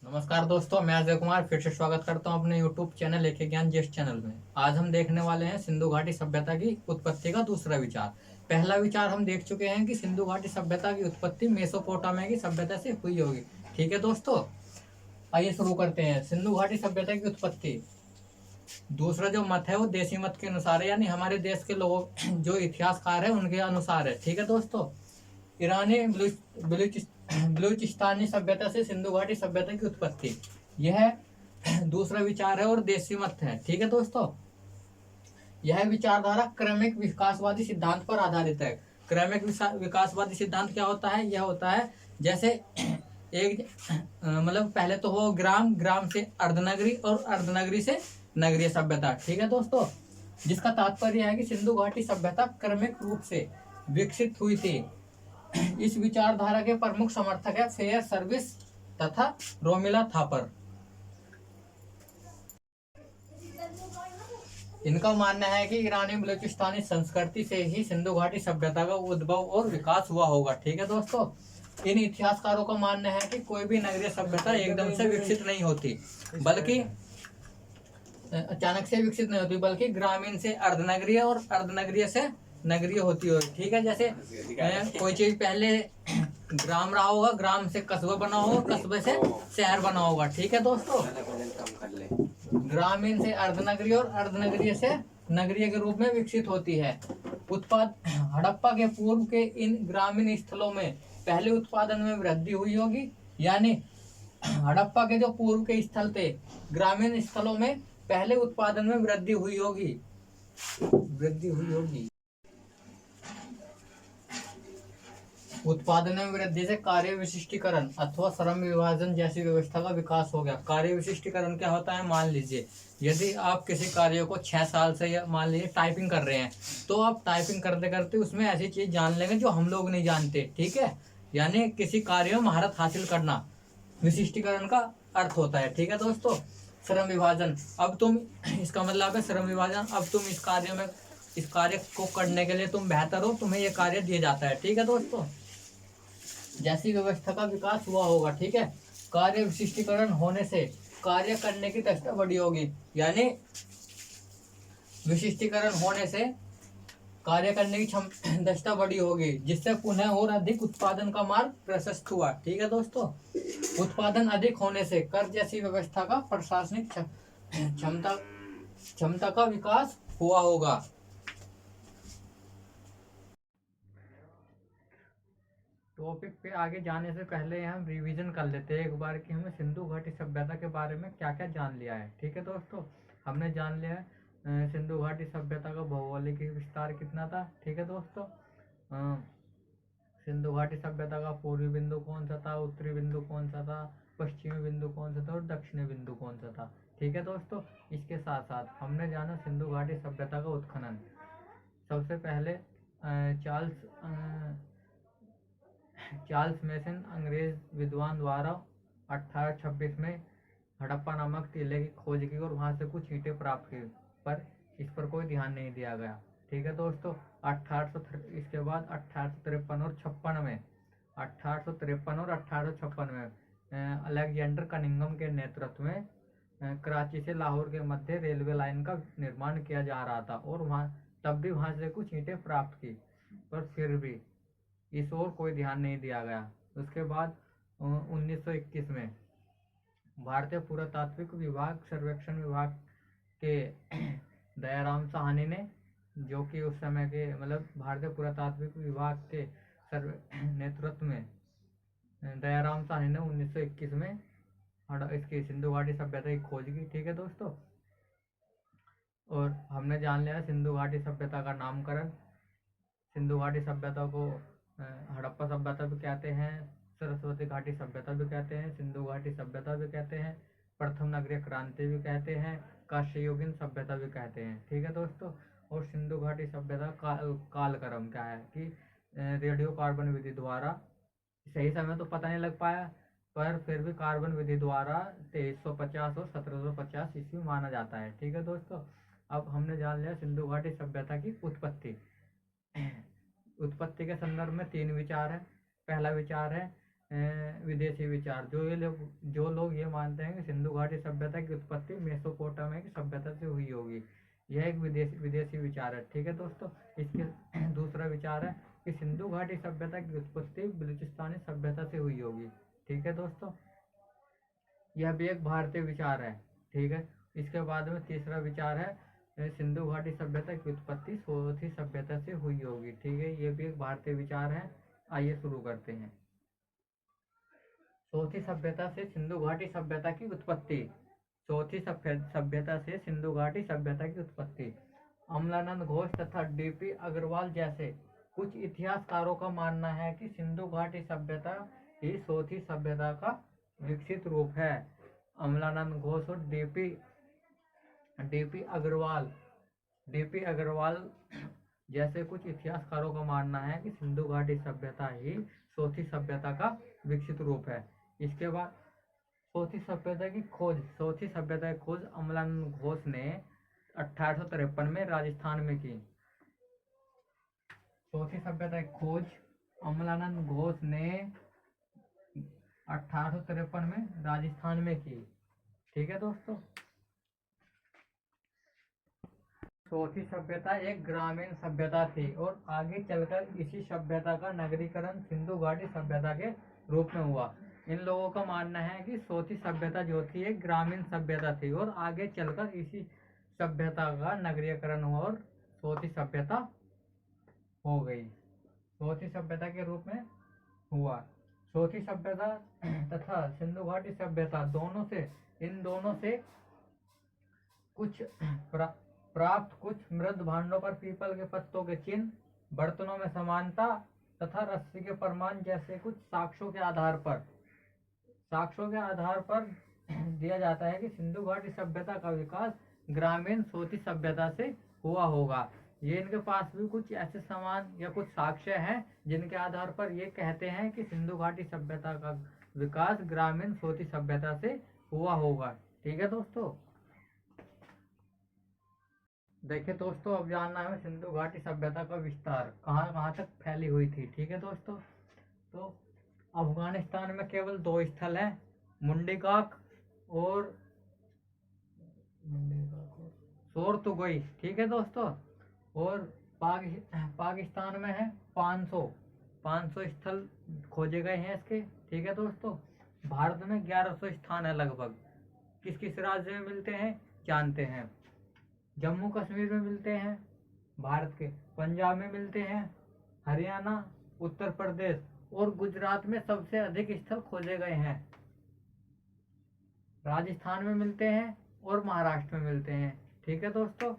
नमस्कार दोस्तों, मैं अजय कुमार फिर से स्वागत करता हूं अपने YouTube चैनल एके ज्ञान ज्येष्ठ चैनल में। आज हम देखने वाले हैं सिंधु घाटी सभ्यता की उत्पत्ति का दूसरा विचार। पहला विचार हम देख चुके हैं कि सिंधु घाटी सभ्यता की उत्पत्ति मेसोपोटामिया की सभ्यता से हुई होगी। ठीक है दोस्तों, आइए शुरू करते हैं। सिंधु घाटी सभ्यता की उत्पत्ति, दूसरा जो मत है वो देसी मत के अनुसार है, यानी हमारे देश के लोगों जो इतिहासकार है उनके अनुसार है। ठीक है दोस्तों, ईरानी बलूचिस्तानी सभ्यता से सिंधु घाटी सभ्यता की उत्पत्ति, यह दूसरा विचार है और देसी मत है। ठीक है दोस्तों, यह विचारधारा क्रमिक विकासवादी सिद्धांत पर आधारित है। क्रमिक विकासवादी सिद्धांत क्या होता है? यह होता है जैसे एक मतलब पहले तो हो ग्राम, ग्राम से अर्धनगरी और अर्धनगरी से नगरीय सभ्यता। ठीक है दोस्तों, जिसका तात्पर्य है कि सिंधु घाटी सभ्यता क्रमिक रूप से विकसित हुई थी। इस विचारधारा के प्रमुख समर्थक है फेयर सर्विस तथा रोमिला थापर। इनका मानना है कि ईरानी बलूचिस्तानी संस्कृति से ही सिंधु घाटी सभ्यता का उद्भव और विकास हुआ होगा। ठीक है दोस्तों, इन इतिहासकारों का मानना है कि कोई भी नगरीय सभ्यता एकदम से विकसित नहीं होती, बल्कि अचानक से विकसित नहीं होती, बल्कि ग्रामीण से अर्धनगरीय और अर्धनगरीय से नगरीय होती हो। ठीक है, जैसे कोई चीज पहले ग्राम रहा होगा, ग्राम से कस्बा बना होगा, कस्बे से शहर बना होगा। ठीक है दोस्तों, ग्रामीण से अर्धनगरीय और अर्धनगरीय से नगरीय के रूप में विकसित होती है। उत्पाद हड़प्पा के पूर्व के इन ग्रामीण स्थलों में पहले उत्पादन में वृद्धि हुई होगी, यानी हड़प्पा के जो पूर्व के स्थल थे, ग्रामीण स्थलों में पहले उत्पादन में वृद्धि हुई होगी। उत्पादन में वृद्धि से कार्य विशिष्टीकरण अथवा श्रम विभाजन जैसी व्यवस्था का विकास हो गया। कार्य विशिष्टीकरण क्या होता है? मान लीजिए यदि आप किसी कार्य को 6 साल से या मान लीजिए टाइपिंग कर रहे हैं, तो आप टाइपिंग करते करते उसमें ऐसी चीज जान लेंगे जो हम लोग नहीं जानते। ठीक है, यानी किसी कार्य में महारत हासिल करना विशिष्टीकरण का अर्थ होता है। ठीक है दोस्तों, श्रम विभाजन, अब तुम, इसका मतलब है श्रम विभाजन, अब तुम इस कार्य को करने के लिए तुम बेहतर हो, तुम्हें यह कार्य दिया जाता है। ठीक है दोस्तों, जैसी व्यवस्था का विकास हुआ होगा। ठीक है, कार्य विशिष्टीकरण होने से कार्य करने की दक्षता बढ़ी होगी, यानी विशिष्टीकरण होने से कार्य करने की दक्षता बढ़ी होगी, जिससे पुनः और अधिक उत्पादन का मार्ग प्रशस्त हुआ। ठीक है दोस्तों, उत्पादन अधिक होने से कर जैसी व्यवस्था का प्रशासनिक क्षमता का विकास हुआ होगा। टॉपिक पे आगे जाने से पहले हम रिवीजन कर लेते हैं एक बार कि हमें सिंधु घाटी सभ्यता के बारे में क्या क्या जान लिया है। ठीक है दोस्तों, हमने जान लिया है सिंधु घाटी सभ्यता का भौगोलिक विस्तार कितना था। ठीक है दोस्तों, सिंधु घाटी सभ्यता का पूर्वी बिंदु कौन सा था, उत्तरी बिंदु कौन सा था, पश्चिमी बिंदु कौन सा था और दक्षिणी बिंदु कौन सा था। ठीक है दोस्तों, इसके साथ साथ हमने जाना सिंधु घाटी सभ्यता का उत्खनन। सबसे पहले चार्ल्स मेसन अंग्रेज विद्वान द्वारा 1826 में हड़प्पा नामक टीले की खोज की और वहां से कुछ ईंटें प्राप्त की, पर इस पर कोई ध्यान नहीं दिया गया। ठीक है दोस्तों, इसके बाद 1853 और 56 में 1853 और 1856 में अलेक्जेंडर कनिंघम के नेतृत्व में कराची से लाहौर के मध्य रेलवे लाइन का निर्माण किया जा रहा था और तब भी वहां से कुछ ईंटें प्राप्त की, पर फिर भी इस ओर कोई ध्यान नहीं दिया गया। उसके बाद 1921 में भारतीय पुरातात्विक विभाग सर्वेक्षण विभाग के दयाराम साहनी ने, जो कि उस समय के मतलब भारतीय पुरातात्विक विभाग के नेतृत्व में दयाराम साहनी ने 1921 में इसकी सिंधु घाटी सभ्यता की खोज की। ठीक है दोस्तों, और हमने जान लिया सिंधु घाटी सभ्यता का नामकरण। सिंधु घाटी सभ्यता को हड़प्पा सभ्यता भी कहते हैं, सरस्वती घाटी सभ्यता भी कहते हैं, सिंधु घाटी सभ्यता भी कहते हैं, प्रथम नगरीय क्रांति भी कहते हैं, काश्ययुगीन सभ्यता भी कहते हैं। ठीक है दोस्तों, और सिंधु घाटी सभ्यता कालक्रम क्या है कि रेडियो कार्बन विधि द्वारा, सही समय तो पता नहीं लग पाया, पर फिर भी कार्बन विधि द्वारा 2350 और 1750 ईस्वी माना जाता है। ठीक है दोस्तों, अब हमने जान लिया सिंधु घाटी सभ्यता की उत्पत्ति। उत्पत्ति के संदर्भ में 3 विचार है। पहला विचार है विदेशी विचार। जो लोग ये मानते हैं कि सिंधु घाटी सभ्यता की उत्पत्ति मेसोपोटामिया की सभ्यता से हुई होगी, यह एक विदेशी विचार है। ठीक है दोस्तों। इसके दूसरा विचार है कि सिंधु घाटी सभ्यता की उत्पत्ति बलूचिस्तानी सभ्यता से हुई होगी। ठीक है दोस्तों, यह भी एक भारतीय विचार है। ठीक है। इसके बाद में तीसरा विचार है सिंधु घाटी सभ्यता की उत्पत्ति सोथी सभ्यता से हुई होगी। ठीक है, ये भी एक भारतीय विचार है। आइए शुरू करते हैं। सोथी सभ्यता से सिंधु घाटी सभ्यता की उत्पत्ति। चौथी सभ्यता से सिंधु घाटी सभ्यता की उत्पत्ति। अमलानंद घोष तथा डीपी अग्रवाल जैसे कुछ इतिहासकारों का मानना है कि सिंधु घाटी सभ्यता ही सोथी सभ्यता का विकसित रूप है। अमलानंद घोष और डीपी अग्रवाल जैसे कुछ इतिहासकारों का मानना है कि सिंधु घाटी सभ्यता ही सोथी सभ्यता का विकसित रूप है। इसके बाद सोथी सभ्यता की खोज अमलानंद घोष ने 1853 में राजस्थान में की। सोथी सभ्यता की खोज अमलानंद घोष ने 1853 में राजस्थान में की। ठीक है दोस्तों। चौथी सभ्यता एक ग्रामीण सभ्यता थी और आगे चलकर इसी सभ्यता का नगरीकरण सिंधु घाटी सभ्यता के रूप में हुआ। इन लोगों का मानना है कि चौथी सभ्यता जो थी एक ग्रामीण सभ्यता थी और आगे चलकर इसी सभ्यता का नगरीकरण हुआ और चौथी सभ्यता हो गई, चौथी सभ्यता के रूप में हुआ। चौथी सभ्यता तथा सिंधु घाटी सभ्यता इन दोनों से कुछ प्राप्त कुछ मृद भांडों पर पीपल के पत्तों के चिन्ह, बर्तनों में समानता तथा रस्सी के प्रमाण जैसे कुछ साक्ष्यों के आधार पर दिया जाता है कि सिंधु घाटी सभ्यता का विकास ग्रामीण सोथी सभ्यता से हुआ होगा। ये इनके पास भी कुछ ऐसे समान या कुछ साक्ष्य हैं जिनके आधार पर ये कहते हैं कि सिंधु घाटी सभ्यता का विकास ग्रामीण सोथी सभ्यता से हुआ होगा। ठीक है दोस्तों। देखिए दोस्तों, अब जानना है सिंधु घाटी सभ्यता का विस्तार कहाँ कहाँ तक फैली हुई थी। ठीक है दोस्तों। तो अफगानिस्तान में केवल 2 स्थल हैं, मुंडीकाक और सोरतुगई। ठीक है दोस्तों। और पाकिस्तान में है 500 स्थल खोजे गए हैं इसके। ठीक है दोस्तों। भारत में 1100 स्थान है लगभग। किस किस राज्य में मिलते हैं जानते हैं। जम्मू कश्मीर में मिलते हैं भारत के, पंजाब में मिलते हैं, हरियाणा, उत्तर प्रदेश और गुजरात में सबसे अधिक स्थल खोजे गए हैं। राजस्थान में मिलते हैं और महाराष्ट्र में मिलते हैं। ठीक है दोस्तों।